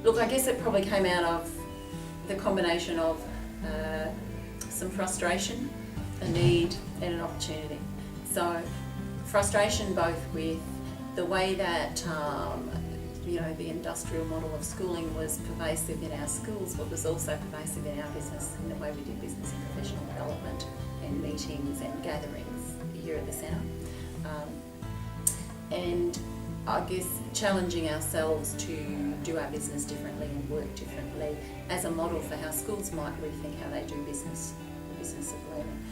Look, I guess it probably came out of the combination of some frustration, a need and an opportunity. So frustration both with the way that the industrial model of schooling was pervasive in our schools, but was also pervasive in our business, in the way we did business and professional development and meetings and gatherings here at the centre. And I guess challenging ourselves to do our business differently and work differently as a model for how schools might rethink how they do business, the business of learning.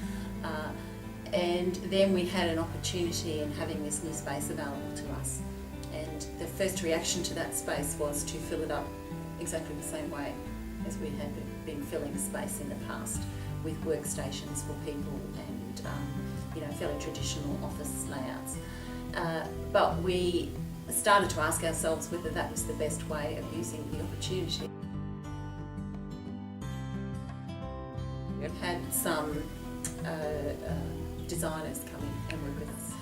And then we had an opportunity in having this new space available to us. And the first reaction to that space was to fill it up exactly the same way as we had been filling space in the past, with workstations for people and fairly traditional office layouts. But we started to ask ourselves whether that was the best way of using the opportunity. We've had some designers come in and work with us.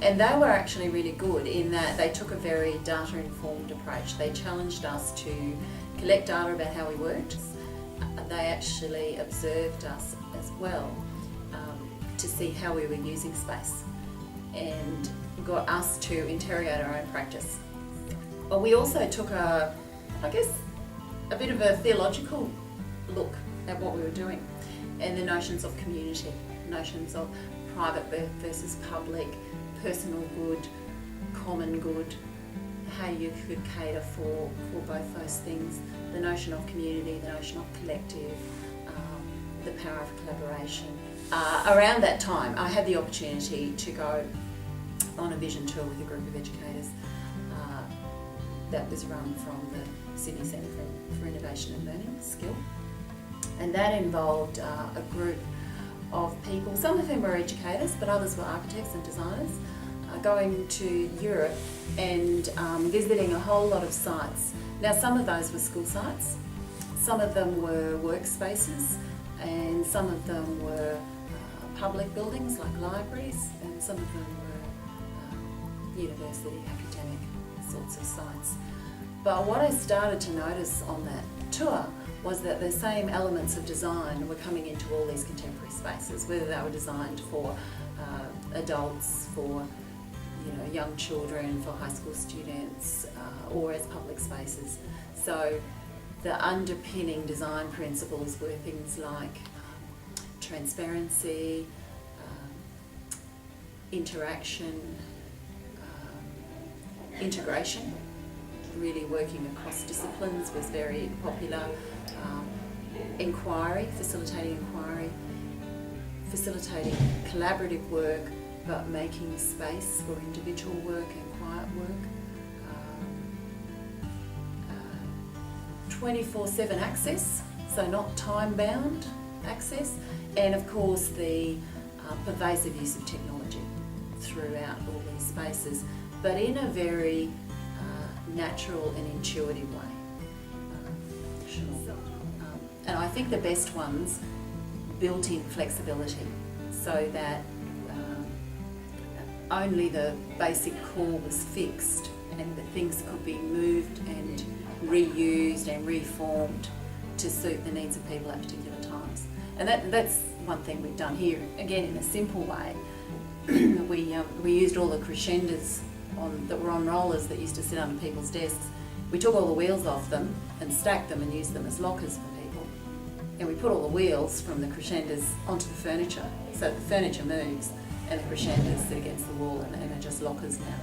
And they were actually really good in that they took a very data-informed approach. They challenged us to collect data about how we worked. They actually observed us as well to see how we were using space and got us to interrogate our own practice. But we also took a bit of a theological look at what we were doing and the notions of community, notions of private versus public, personal good, common good, how you could cater for both those things, the notion of community, the notion of collective, the power of collaboration. Around that time, I had the opportunity to go on a vision tour with a group of educators that was run from the Sydney Centre for Innovation and Learning, SKILL. And that involved a group of people, some of whom were educators, but others were architects and designers, going to Europe and visiting a whole lot of sites. Now, some of those were school sites, some of them were workspaces, and some of them were public buildings like libraries, and some of them were university academic sorts of sites. But what I started to notice on that tour was that the same elements of design were coming into all these contemporary spaces, whether they were designed for adults, for young children, for high school students, or as public spaces. So the underpinning design principles were things like transparency, interaction, integration. Really working across disciplines was very popular. Inquiry, facilitating collaborative work, but making space for individual work and quiet work. 24/7 access, so not time-bound access, and of course the pervasive use of technology throughout all these spaces, but in a very natural and intuitive way. And I think the best ones built in flexibility so that only the basic core was fixed and that things could be moved and reused and reformed to suit the needs of people at particular times. And that's one thing we've done here, again in a simple way. We used all the crescendas that were on rollers that used to sit under people's desks. We took all the wheels off them and stacked them and used them as lockers for people. And we put all the wheels from the crescendas onto the furniture, so the furniture moves and the crescendas sit against the wall and are just lockers now.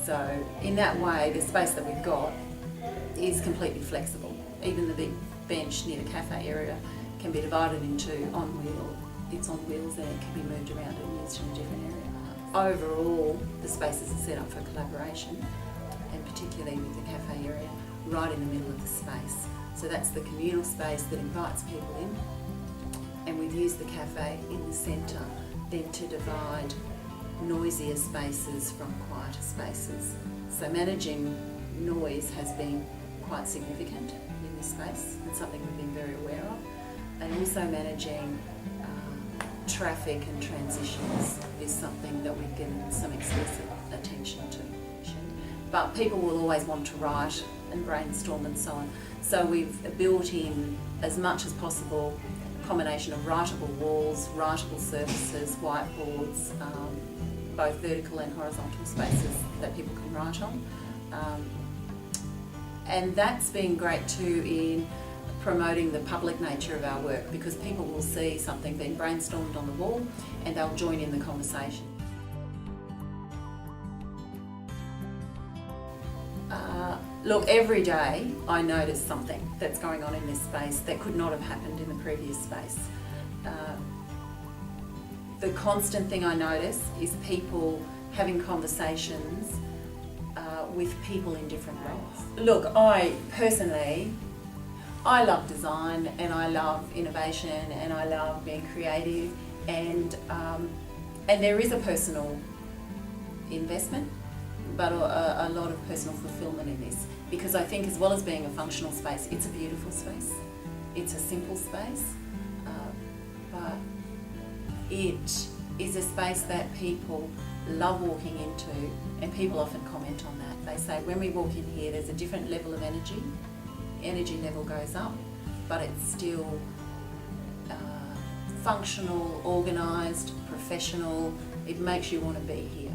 So in that way, the space that we've got is completely flexible. Even the big bench near the cafe area can be divided into it's on wheels and it can be moved around and used in a different area. Overall, the spaces are set up for collaboration, and particularly with the cafe area right in the middle of the space. So that's the communal space that invites people in, and we've used the cafe in the centre then to divide noisier spaces from quieter spaces. So managing noise has been quite significant in this space and something we've been very aware of, and also managing traffic and transitions is something that we've given some explicit attention to. But people will always want to write and brainstorm and so on. So we've built in as much as possible a combination of writable walls, writable surfaces, whiteboards, both vertical and horizontal spaces that people can write on. And that's been great too in promoting the public nature of our work, because people will see something being brainstormed on the wall and they'll join in the conversation. Look, every day I notice something that's going on in this space that could not have happened in the previous space. The constant thing I notice is people having conversations with people in different roles. Look, I love design and I love innovation and I love being creative, and there is a personal investment, but a lot of personal fulfilment in this, because I think as well as being a functional space, it's a beautiful space. It's a simple space, but it is a space that people love walking into, and people often comment on that. They say when we walk in here there's a different level of energy. Energy level goes up, but it's still functional, organised, professional. It makes you want to be here.